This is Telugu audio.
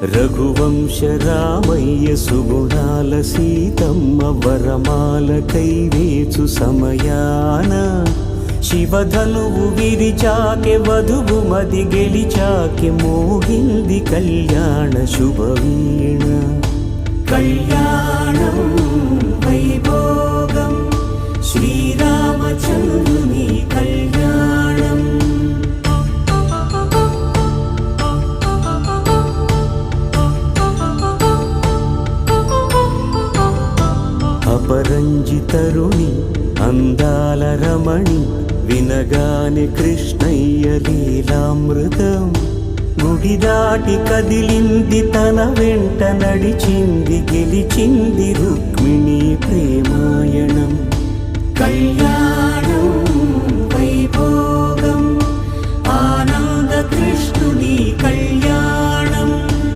రఘువంశ రామయ్య సుగుణాల సీతమ్మ వరమాల కైవేచు సమయాన శివధనువు విరిచాకె వధువు మది గెలిచాకె మోగింది కళ్యాణ శుభవీణ. కళ్యాణం వైభోగం శ్రీరామచంద్రుని కళ్యాణం. అపరంజితరుణి అందాల రమణి వినగానే కృష్ణయ్య లీలామృతం. గుడి దాటి కదిలింది తన వెంట నడిచింది గెలిచింది రుక్మిణి ప్రేమాయణం. కళ్యాణం వైభోగం ఆనంద కృష్ణుని కళ్యాణం.